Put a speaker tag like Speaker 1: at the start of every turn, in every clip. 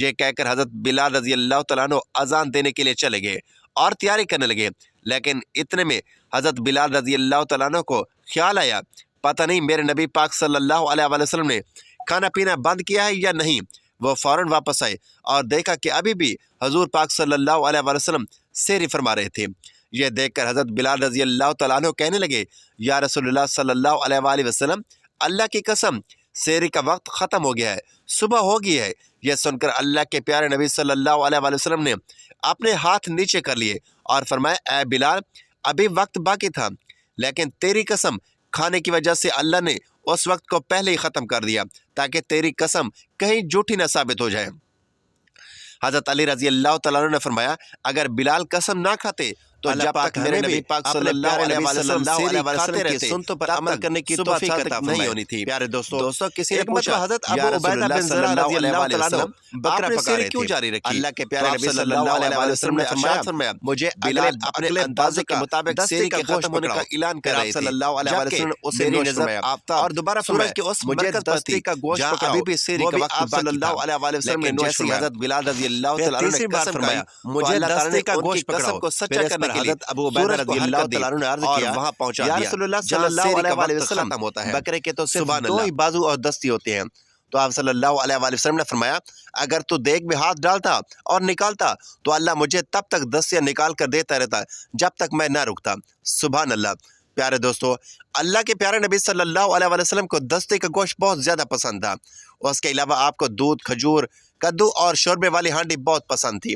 Speaker 1: یہ کہہ کر حضرت بلال رضی اللہ تعالیٰ عنہ اذان دینے کے لیے چلے گئے اور تیاری کرنے لگے، لیکن اتنے میں حضرت بلال رضی اللہ تعالیٰ عنہ کو خیال آیا پتہ نہیں میرے نبی پاک صلی اللہ علیہ وآلہ وسلم نے کھانا پینا بند کیا ہے یا نہیں۔ وہ فوراً واپس آئے اور دیکھا کہ ابھی بھی حضور پاک صلی اللہ علیہ وآلہ وسلم سحری فرما رہے تھے۔ یہ دیکھ کر حضرت بلال رضی اللہ تعالیٰ عنہ کہنے لگے، یا رسول اللہ صلی اللہ علیہ وآلہ وسلم، اللہ کی قسم سحری کا وقت ختم ہو گیا ہے، صبح ہو گئی ہے۔ یہ سن کر اللہ کے پیارے نبی صلی اللہ علیہ وآلہ وسلم نے اپنے ہاتھ نیچے کر لیے اور فرمایا، اے بلال، ابھی وقت باقی تھا، لیکن تیری قسم کھانے کی وجہ سے اللہ نے اس وقت کو پہلے ہی ختم کر دیا تاکہ تیری قسم کہیں جھوٹی نہ ثابت ہو جائے۔ حضرت علی رضی اللہ تعالیٰ عنہ نے فرمایا، اگر بلال قسم نہ کھاتے تو جب تک میرے نبی پاک صلی اللہ علیہ وسلم کی سنتوں پر عمل کرنے کی توفیق عطا نہیں ہونی تھی۔ پیارے دوستو، کسی نے پوچھا، حضرت ابو عبیدہ بن زرع رضی اللہ تعالیٰ عنہ بکرا پکا رہے کیوں جاری رکھی؟ اللہ کے پیارے نبی صلی اللہ علیہ وسلم نے فرمایا، مجھے بلال اپنے اندازے کے مطابق سحری کے ختم ہونے کا اعلان کر رہے تھے، صلی اللہ علیہ وسلم اسے نظر آفتاب اور دوبارہ سورج کے اس مرکز پر تھی جہاں ابھی بھی سحری کا وقت صلی اللہ علیہ وسلم نے جیسے حضرت بلال رضی اللہ تعالیٰ عنہ نے قسم فرمایا، مجھے دستے کا گوشت پکڑاؤ کو سچا کرنے کے لیے ابو عبیدہ رضی اللہ تعالیٰ عنہ نے عرض کیا، وہاں پہنچا دیا، یا رسول اللہ صلی اللہ علیہ وسلم ختم ہوتا ہے، بکرے کے تو صرف دو ہی بازو اور دستی ہوتے ہیں۔ تو آپ صلی اللہ علیہ وسلم نے فرمایا، اگر تو دیگ میں ہاتھ ڈالتا اور نکالتا تو اللہ مجھے تب تک دستیاں نکال کر دیتا رہتا جب تک میں نہ رکتا۔ سبحان اللہ۔ پیارے دوستو، اللہ کے پیارے نبی صلی اللہ علیہ وسلم کو دستے کا گوشت بہت زیادہ پسند تھا۔ اس کے علاوہ آپ کو دودھ، کھجور، کدو اور شوربے والی ہانڈی بہت پسند تھی۔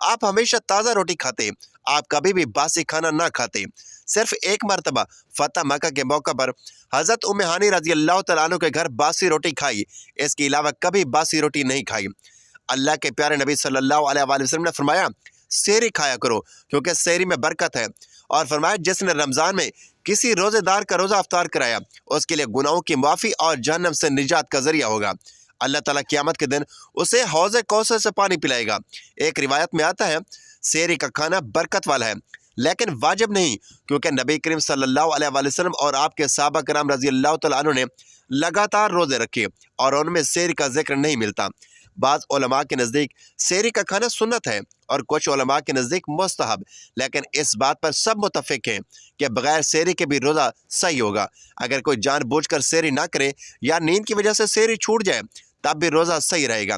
Speaker 1: آپ ہمیشہ تازہ روٹی کھاتے، آپ کبھی بھی باسی کھانا نہ کھاتے۔ صرف ایک مرتبہ فتح مکہ کے موقع پر حضرت ام ہانی رضی اللہ تعالیٰ عنہ کے گھر باسی روٹی کھائی، اس کے علاوہ کبھی باسی روٹی نہیں کھائی۔ اللہ کے پیارے نبی صلی اللہ علیہ وسلم نے فرمایا، سحری کھایا کرو کیونکہ سحری میں برکت ہے، اور فرمایا، جس نے رمضان میں کسی روزے دار کا روزہ افطار کرایا اس کے لیے گناہوں کی معافی اور جہنم سے نجات کا ذریعہ ہوگا۔ اللہ تعالیٰ قیامت کے دن اسے حوض کوثر سے پانی پلائے گا۔ ایک روایت میں آتا ہے، سحری کا کھانا برکت والا ہے لیکن واجب نہیں، کیونکہ نبی کریم صلی اللہ علیہ وسلم اور آپ کے صحابہ کرام رضی اللہ تعالیٰ عنہ نے لگاتار روزے رکھے اور ان میں سحری کا ذکر نہیں ملتا۔ بعض علماء کے نزدیک سحری کا کھانا سنت ہے اور کچھ علماء کے نزدیک مستحب، لیکن اس بات پر سب متفق ہیں کہ بغیر سحری کے بھی روزہ صحیح ہوگا۔ اگر کوئی جان بوجھ کر سحری نہ کرے یا نیند کی وجہ سے سحری چھوٹ جائے تب بھی روزہ صحیح رہے گا،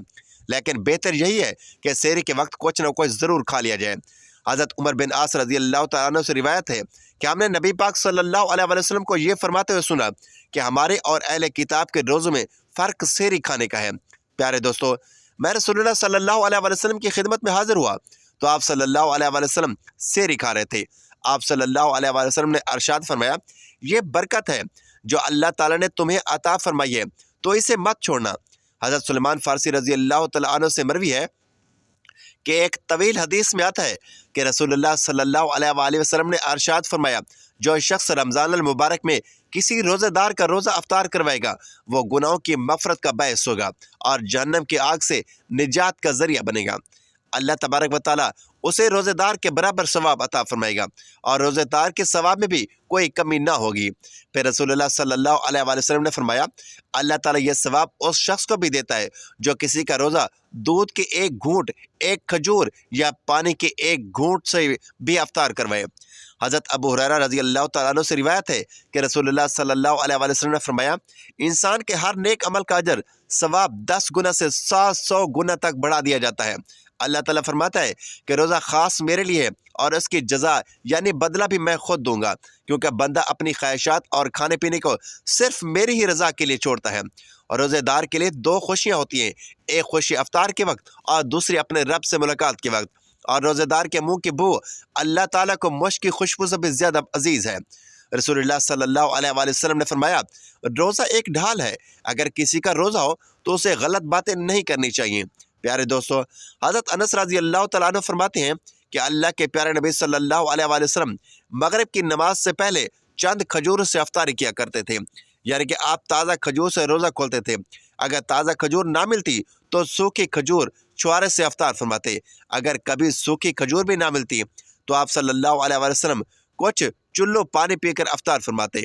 Speaker 1: لیکن بہتر یہی ہے کہ سحری کے وقت کچھ نہ کچھ ضرور کھا لیا جائے۔ حضرت عمر بن عاص رضی اللہ تعالیٰ عنہ سے روایت ہے کہ ہم نے نبی پاک صلی اللہ علیہ وسلم کو یہ فرماتے ہوئے سنا کہ ہمارے اور اہل کتاب کے روزوں میں فرق سحری کھانے کا ہے۔ پیارے دوستو، میں رسول اللہ صلی اللہ علیہ وسلم کی خدمت میں حاضر ہوا تو آپ صلی اللہ علیہ وسلم سحری کھا رہے تھے۔ آپ صلی اللہ علیہ وسلم نے ارشاد فرمایا، یہ برکت ہے جو اللہ تعالیٰ نے تمہیں عطا فرمائی ہے تو اسے مت چھوڑنا۔ حضرت سلمان فارسی رضی اللہ تعالیٰ عنہ سے مروی ہے کہ ایک طویل حدیث میں آتا ہے کہ رسول اللہ صلی اللہ علیہ وآلہ وسلم نے ارشاد فرمایا، جو شخص رمضان المبارک میں کسی روزہ دار کا روزہ افطار کروائے گا وہ گناہوں کی مغفرت کا باعث ہوگا اور جہنم کی آگ سے نجات کا ذریعہ بنے گا۔ اللہ تبارک و تعالیٰ اسے روزے دار کے برابر ثواب عطا فرمائے گا اور روزے دار کے ثواب میں بھی کوئی کمی نہ ہوگی۔ پھر رسول اللہ صلی اللہ علیہ وآلہ وسلم نے فرمایا، اللہ تعالیٰ یہ ثواب اس شخص کو بھی دیتا ہے جو کسی کا روزہ دودھ کے ایک گھونٹ، ایک کھجور یا پانی کے ایک گھونٹ سے بھی افطار کروائے۔ حضرت ابو ہریرہ رضی اللہ تعالیٰ عنہ سے روایت ہے کہ رسول اللہ صلی اللہ علیہ وآلہ وسلم نے فرمایا، انسان کے ہر نیک عمل کا اجر ثواب 10 گنا سے 700 گنا تک بڑھا دیا جاتا ہے۔ اللہ تعالیٰ فرماتا ہے کہ روزہ خاص میرے لیے ہے اور اس کی جزا یعنی بدلہ بھی میں خود دوں گا، کیونکہ بندہ اپنی خواہشات اور کھانے پینے کو صرف میری ہی رضا کے لیے چھوڑتا ہے۔ اور روزے دار کے لیے 2 خوشیاں ہوتی ہیں، ایک خوشی افطار کے وقت اور دوسری اپنے رب سے ملاقات کے وقت۔ اور روزے دار کے منہ کی بو اللہ تعالیٰ کو مشک کی خوشبو سے بھی زیادہ عزیز ہے۔ رسول اللہ صلی اللہ علیہ وآلہ وسلم نے فرمایا، روزہ ایک ڈھال ہے، اگر کسی کا روزہ ہو تو اسے غلط باتیں نہیں کرنی چاہیے۔ پیارے دوستو، حضرت انس رضی اللہ تعالیٰ عنہ فرماتے ہیں کہ اللہ کے پیارے نبی صلی اللہ علیہ وآلہ وسلم مغرب کی نماز سے پہلے چند کھجور سے افطاری کیا کرتے تھے، یعنی کہ آپ تازہ کھجور سے روزہ کھولتے تھے۔ اگر تازہ کھجور نہ ملتی تو سوکھی کھجور چھوارے سے افطار فرماتے۔ اگر کبھی سوکھی کھجور بھی نہ ملتی تو آپ صلی اللہ علیہ وآلہ وسلم کچھ چلو پانی پی کر افطار فرماتے۔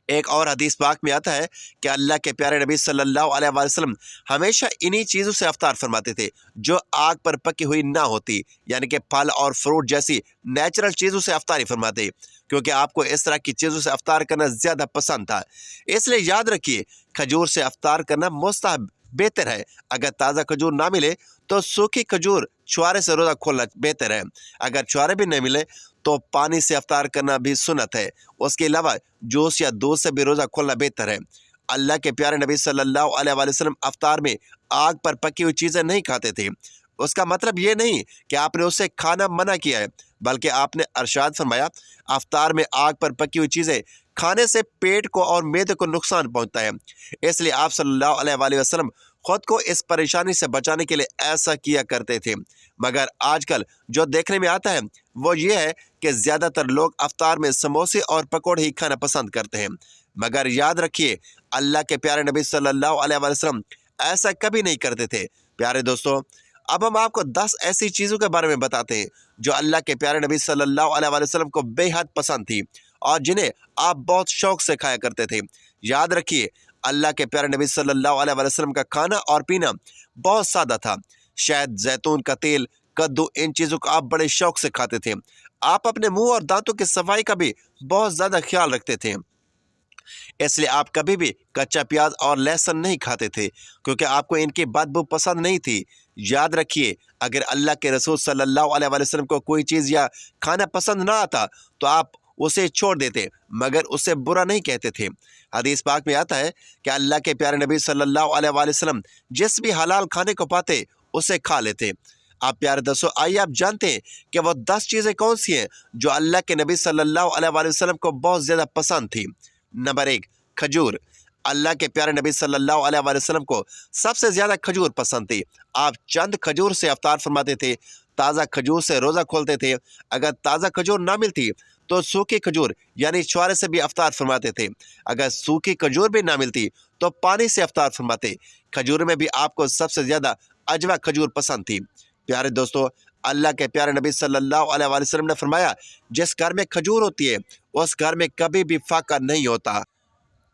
Speaker 1: ایک اور حدیث پاک میں آتا ہے کہ اللہ کے پیارے نبی صلی اللہ علیہ وآلہ وسلم ہمیشہ انہی چیزوں سے افطار فرماتے تھے جو آگ پر پکی ہوئی نہ ہوتی، یعنی کہ پھل اور فروٹ جیسی نیچرل چیزوں سے افطاری فرماتے، کیونکہ آپ کو اس طرح کی چیزوں سے افطار کرنا زیادہ پسند تھا۔ اس لیے یاد رکھیے، کھجور سے افطار کرنا مستحب بہتر ہے۔ اگر تازہ کھجور نہ ملے تو سوکھی کھجور چھوارے سے روزہ کھولنا بہتر ہے۔ اگر چھوارے بھی نہیں ملے تو پانی سے افطار کرنا بھی سنت ہے۔ اس کے علاوہ جوس یا دودھ سے بھی روزہ کھولنا بہتر ہے۔ اللہ کے پیارے نبی صلی اللہ علیہ وآلہ وسلم افطار میں آگ پر پکی ہوئی چیزیں نہیں کھاتے تھے۔ اس کا مطلب یہ نہیں کہ آپ نے اسے کھانا منع کیا ہے، بلکہ آپ نے ارشاد فرمایا افطار میں آگ پر پکی ہوئی چیزیں کھانے سے پیٹ کو اور معدے کو نقصان پہنچتا ہے۔ اس لیے آپ صلی اللہ علیہ وآلہ وسلم خود کو اس پریشانی سے بچانے کے لیے ایسا کیا کرتے تھے۔ مگر آج کل جو دیکھنے میں آتا ہے وہ یہ ہے کہ زیادہ تر لوگ افطار میں سموسے اور پکوڑے ہی کھانا پسند کرتے ہیں۔ مگر یاد رکھیے، اللہ کے پیارے نبی صلی اللہ علیہ وآلہ وسلم ایسا کبھی نہیں کرتے تھے۔ پیارے دوستو، اب ہم آپ کو 10 ایسی چیزوں کے بارے میں بتاتے ہیں جو اللہ کے پیارے نبی صلی اللہ علیہ وآلہ وسلم کو بے حد پسند تھی اور جنہیں آپ بہت شوق سے کھایا کرتے تھے۔ یاد رکھیے، اللہ کے پیارے نبی صلی اللہ علیہ وآلہ وسلم کا کھانا اور پینا بہت سادہ تھا۔ شہد، زیتون کا تیل، کدو، ان چیزوں کو آپ بڑے شوق سے کھاتے تھے۔ آپ اپنے منہ اور دانتوں کی صفائی کا بھی بہت زیادہ خیال رکھتے تھے، اس لیے آپ کبھی بھی کچا پیاز اور لہسن نہیں کھاتے تھے، کیونکہ آپ کو ان کی بدبو پسند نہیں تھی۔ یاد رکھیے، اگر اللہ کے رسول صلی اللہ علیہ وآلہ وسلم کو کوئی چیز یا کھانا پسند نہ آتا تو آپ اسے چھوڑ دیتے، مگر اسے برا نہیں کہتے تھے۔ حدیث پاک میں آتا ہے کہ اللہ کے پیارے نبی صلی اللہ علیہ وآلہ وسلم جس بھی حلال کھانے کو پاتے اسے کھا لیتے۔ آپ پیارے دوستو، آئیے آپ جانتے ہیں کہ وہ 10 چیزیں کون سی ہیں جو اللہ کے نبی صلی اللہ علیہ وآلہ وسلم کو بہت زیادہ پسند تھی۔ نمبر 1، کھجور۔ اللہ کے پیارے نبی صلی اللہ علیہ وآلہ وسلم کو سب سے زیادہ کھجور پسند تھی۔ آپ چند کھجور سے افطار فرماتے تھے، تازہ کھجور سے روزہ کھولتے تھے۔ اگر تازہ کھجور نہ ملتی تو سوکھی کھجور یعنی چھوارے سے بھی افطار فرماتے تھے۔ اگر سوکھی کھجور بھی نہ ملتی تو پانی سے افطار فرماتے۔ کھجور میں بھی آپ کو سب سے زیادہ عجوا کھجور پسند تھی۔ پیارے دوستو، اللہ کے پیارے نبی صلی اللہ علیہ وآلہ وسلم نے فرمایا، جس گھر میں کھجور ہوتی ہے اس گھر میں کبھی بھی فاقہ نہیں ہوتا۔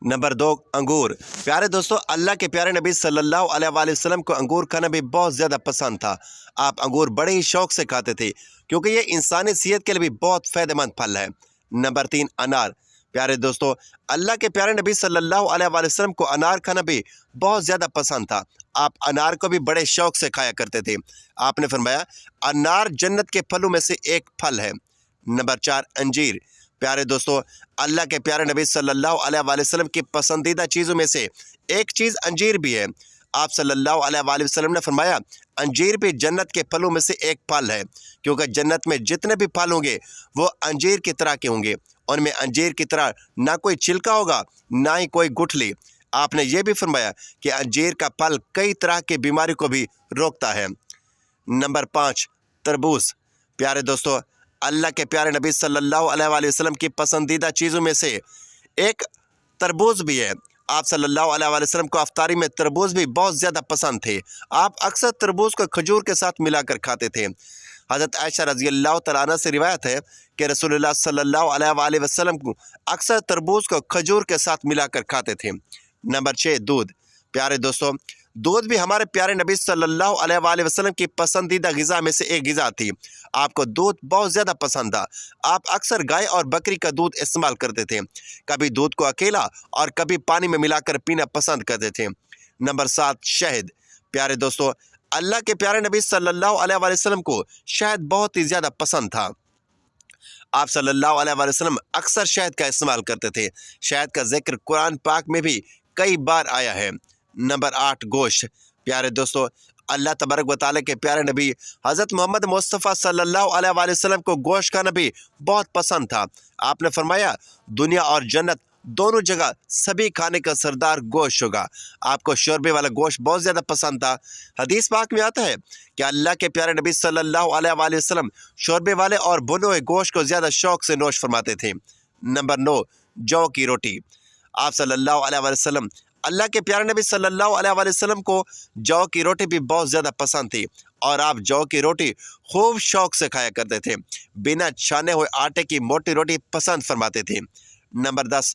Speaker 1: نمبر 2، انگور۔ پیارے دوستو، اللہ کے پیارے نبی صلی اللہ علیہ وآلہ وسلم کو انگور کھانا بھی بہت زیادہ پسند تھا۔ آپ انگور بڑے ہی شوق سے کھاتے تھے، کیونکہ یہ انسانی صحت کے لیے بھی بہت فائدہ مند پھل ہے۔ نمبر 3، انار۔ پیارے دوستو، اللہ کے پیارے نبی صلی اللہ علیہ وآلہ وسلم کو انار کھانا بھی بہت زیادہ پسند تھا۔ آپ انار کو بھی بڑے شوق سے کھایا کرتے تھے۔ آپ نے فرمایا، انار جنت کے پھلوں میں سے ایک پھل ہے۔ نمبر 4، انجیر۔ پیارے دوستو، اللہ کے پیارے نبی صلی اللہ علیہ وآلہ وسلم کی پسندیدہ چیزوں میں سے ایک چیز انجیر بھی ہے۔ آپ صلی اللہ علیہ وآلہ وسلم نے فرمایا، انجیر بھی جنت کے پھلوں میں سے ایک پھل ہے، کیونکہ جنت میں جتنے بھی پھل ہوں گے وہ انجیر کی طرح کے ہوں گے۔ ان میں انجیر کی طرح نہ کوئی چھلکا ہوگا، نہ ہی کوئی گٹھلی۔ آپ نے یہ بھی فرمایا کہ انجیر کا پھل کئی طرح کی بیماری کو بھی روکتا ہے۔ نمبر 5، تربوز۔ پیارے دوستو، اللہ کے پیارے نبی صلی اللہ علیہ وآلہ وسلم کی پسندیدہ چیزوں میں سے ایک تربوز بھی ہے۔ آپ صلی اللہ علیہ وآلہ وسلم کو افطاری میں تربوز بھی بہت زیادہ پسند تھے۔ آپ اکثر تربوز کو کھجور کے ساتھ ملا کر کھاتے تھے۔ حضرت عائشہ رضی اللہ تعالیٰ عنہ سے روایت ہے کہ رسول اللہ صلی اللہ علیہ وآلہ وسلم کو اکثر تربوز کو کھجور کے ساتھ ملا کر کھاتے تھے۔ نمبر 6، دودھ۔ پیارے دوستو، دودھ بھی ہمارے پیارے نبی صلی اللہ علیہ وآلہ وسلم کی پسندیدہ غذا میں سے ایک غذا تھی۔ آپ کو دودھ بہت زیادہ پسند تھا۔ آپ اکثر گائے اور بکری کا دودھ استعمال کرتے تھے۔ کبھی دودھ کو اکیلا اور کبھی پانی میں ملا کر پینا پسند کرتے تھے۔ نمبر 7، شہد۔ پیارے دوستو، اللہ کے پیارے نبی صلی اللہ علیہ وآلہ وسلم کو شہد بہت ہی زیادہ پسند تھا۔ آپ صلی اللہ علیہ وآلہ وسلم اکثر شہد کا استعمال کرتے تھے۔ شہد کا ذکر قرآن پاک میں بھی کئی بار آیا ہے۔ نمبر 8، گوشت۔ پیارے دوستو، اللہ تبارک و تعالیٰ کے پیارے نبی حضرت محمد مصطفیٰ صلی اللہ علیہ وآلہ وسلم کو گوشت کھانا بھی بہت پسند تھا۔ آپ نے فرمایا، دنیا اور جنت دونوں جگہ سبھی کھانے کا سردار گوشت ہوگا۔ آپ کو شوربے والا گوشت بہت زیادہ پسند تھا۔ حدیث پاک میں آتا ہے کہ اللہ کے پیارے نبی صلی اللہ علیہ وآلہ وسلم شوربے والے اور بھنے ہوئے گوشت کو زیادہ شوق سے نوش فرماتے تھے۔ نمبر 9، جو کی روٹی۔ آپ صلی اللہ علیہ وآلہ وسلم اللہ کے پیارے نبی صلی اللہ علیہ وآلہ وسلم کو جو کی روٹی بھی بہت زیادہ پسند تھی، اور آپ جو کی روٹی خوب شوق سے کھایا کرتے تھے۔ بنا چھانے ہوئے آٹے کی موٹی روٹی پسند فرماتے تھے۔ نمبر 10،